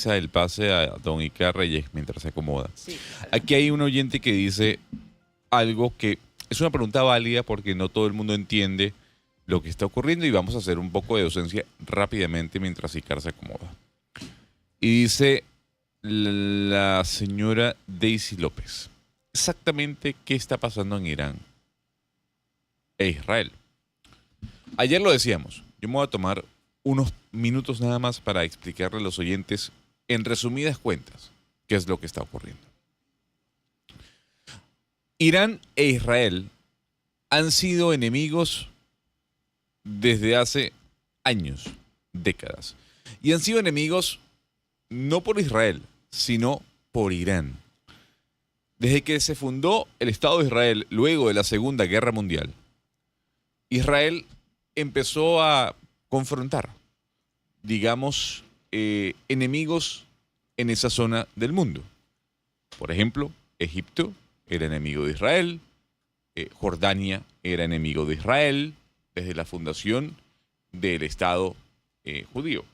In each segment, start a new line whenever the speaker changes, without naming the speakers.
El pase a don Icar Reyes mientras se acomoda.
Sí,
Aquí hay un oyente que dice algo que es una pregunta válida porque no todo el mundo entiende lo que está ocurriendo y vamos a hacer un poco de docencia rápidamente mientras Icar se acomoda. Y dice la señora Daisy López, exactamente qué está pasando en Irán e Israel. Ayer lo decíamos, yo me voy a tomar unos minutos nada más para explicarle a los oyentes en resumidas cuentas qué es lo que está ocurriendo. Irán e Israel han sido enemigos desde hace años, décadas. Y han sido enemigos no por Israel, sino por Irán. Desde que se fundó el Estado de Israel luego de la Segunda Guerra Mundial, Israel empezó a confrontar, digamos, enemigos en esa zona del mundo. Por ejemplo, Egipto era enemigo de Israel, Jordania era enemigo de Israel desde la fundación del Estado judío.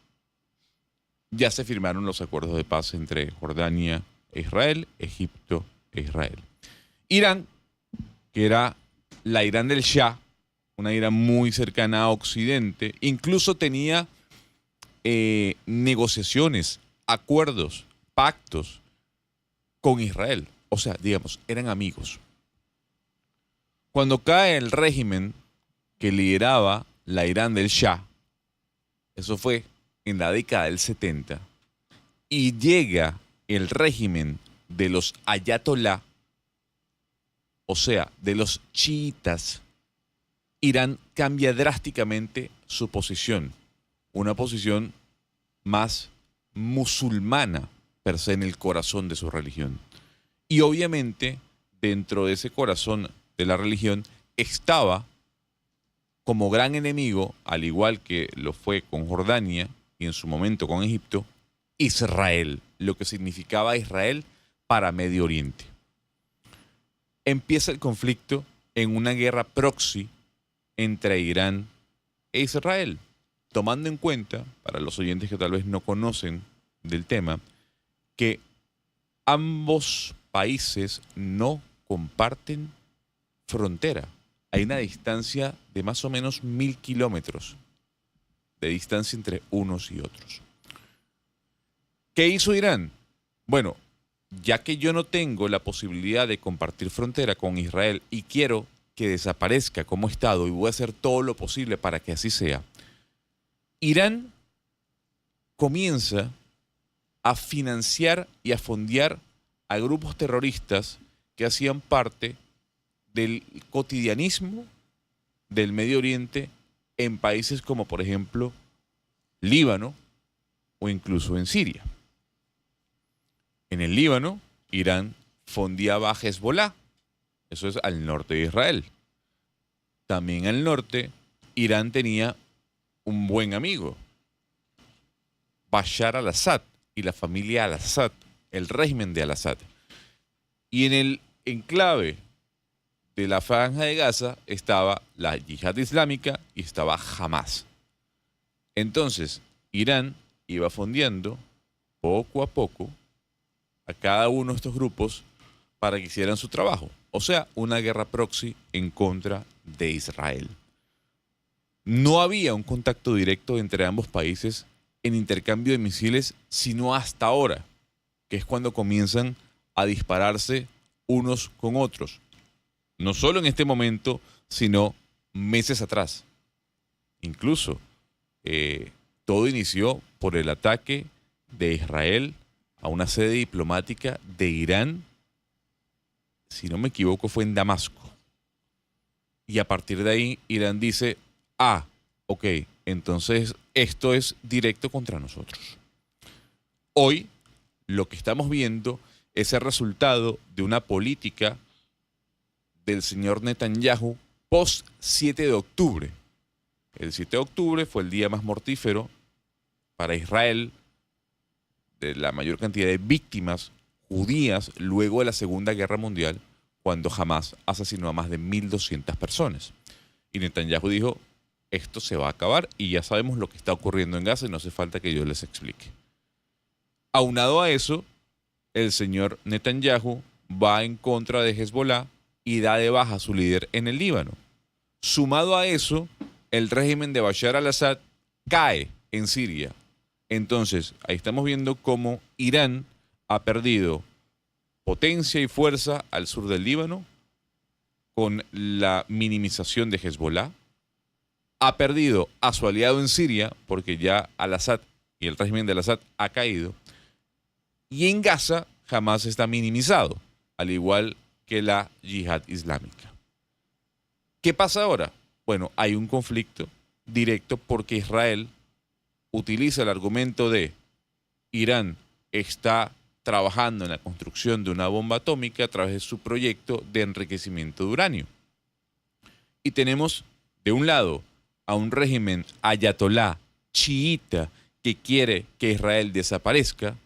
Ya se firmaron los acuerdos de paz entre Jordania e Israel, Egipto e Israel. Irán, que era la Irán del Shah, una Irán muy cercana a Occidente, incluso tenía negociaciones, acuerdos, pactos con Israel. O sea, digamos, eran amigos. Cuando cae el régimen que lideraba la Irán del Shah, eso fue en la década del 70, y llega el régimen de los ayatolá, o sea, de los chiitas, Irán cambia drásticamente su posición, una posición más musulmana per se en el corazón de su religión. Y obviamente dentro de ese corazón de la religión estaba como gran enemigo, al igual que lo fue con Jordania y en su momento con Egipto, Israel, lo que significaba Israel para Medio Oriente. Empieza el conflicto en una guerra proxy entre Irán e Israel, tomando en cuenta, para los oyentes que tal vez no conocen del tema, que ambos países no comparten frontera. Hay una distancia de más o menos 1000 kilómetros de distancia entre unos y otros. ¿Qué hizo Irán? Bueno, ya que yo no tengo la posibilidad de compartir frontera con Israel y quiero que desaparezca como Estado y voy a hacer todo lo posible para que así sea, Irán comienza a financiar y a fondear a grupos terroristas que hacían parte del cotidianismo del Medio Oriente en países como, por ejemplo, Líbano o incluso en Siria. En el Líbano, Irán fondeaba a Hezbollah, eso es al norte de Israel. También al norte, Irán tenía un buen amigo, Bashar al-Assad y la familia al-Assad, el régimen de al-Assad. Y en el enclave de la Franja de Gaza estaba la Yihad Islámica y estaba Hamas. Entonces, Irán iba fondeando poco a poco a cada uno de estos grupos para que hicieran su trabajo. O sea, una guerra proxy en contra de Israel. No había un contacto directo entre ambos países en intercambio de misiles, sino hasta ahora, que es cuando comienzan a dispararse unos con otros. No solo en este momento, sino meses atrás. Incluso todo inició por el ataque de Israel a una sede diplomática de Irán, si no me equivoco, fue en Damasco. Y a partir de ahí, Irán dice, ok, entonces esto es directo contra nosotros. Hoy, lo que estamos viendo es el resultado de una política del señor Netanyahu post 7 de octubre. El 7 de octubre fue el día más mortífero para Israel, de la mayor cantidad de víctimas judías luego de la Segunda Guerra Mundial, cuando Hamas asesinó a más de 1200 personas. Y Netanyahu dijo, esto se va a acabar y ya sabemos lo que está ocurriendo en Gaza y no hace falta que yo les explique. Aunado a eso, el señor Netanyahu va en contra de Hezbollah y da de baja a su líder en el Líbano. Sumado a eso, el régimen de Bashar al-Assad cae en Siria. Entonces, ahí estamos viendo cómo Irán ha perdido potencia y fuerza al sur del Líbano con la minimización de Hezbollah. Ha perdido a su aliado en Siria porque ya al-Assad y el régimen de al-Assad ha caído. Y en Gaza jamás está minimizado, al igual que la yihad islámica. ¿Qué pasa ahora? Bueno, hay un conflicto directo porque Israel utiliza el argumento de Irán está trabajando en la construcción de una bomba atómica a través de su proyecto de enriquecimiento de uranio. Y tenemos, de un lado, a un régimen ayatolá chiita que quiere que Israel desaparezca,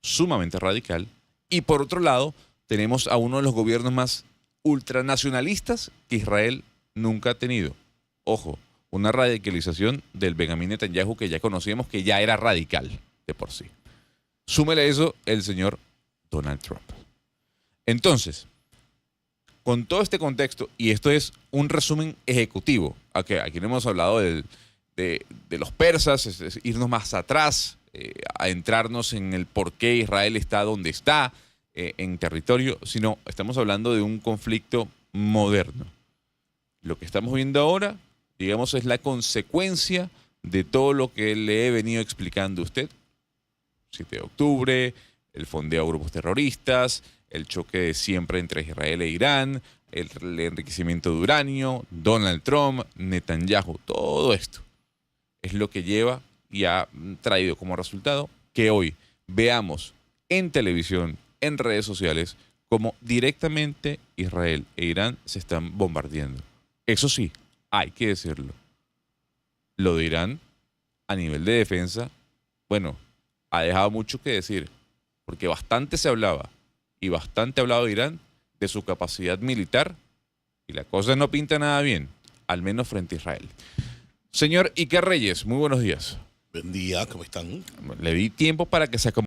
sumamente radical, y por otro lado, tenemos a uno de los gobiernos más ultranacionalistas que Israel nunca ha tenido. Ojo, una radicalización del Benjamín Netanyahu que ya conocíamos que ya era radical de por sí. Súmele a eso el señor Donald Trump. Entonces, con todo este contexto, y esto es un resumen ejecutivo, aquí no hemos hablado de los persas, es irnos más atrás, a entrarnos en el por qué Israel está donde está en territorio, sino estamos hablando de un conflicto moderno. Lo que estamos viendo ahora, digamos, es la consecuencia de todo lo que le he venido explicando a usted. 7 de octubre, el fondeo a grupos terroristas, el choque de siempre entre Israel e Irán, el enriquecimiento de uranio, Donald Trump, Netanyahu, todo esto es lo que lleva y ha traído como resultado que hoy veamos en televisión, en redes sociales, cómo directamente Israel e Irán se están bombardeando. Eso sí, hay que decirlo. Lo de Irán, a nivel de defensa, bueno, ha dejado mucho que decir, porque bastante se hablaba, y bastante hablado de Irán, de su capacidad militar, y la cosa no pinta nada bien, al menos frente a Israel. Señor Iker Reyes, muy buenos días.
Buen día, ¿cómo están?
Le di tiempo para que se acomode.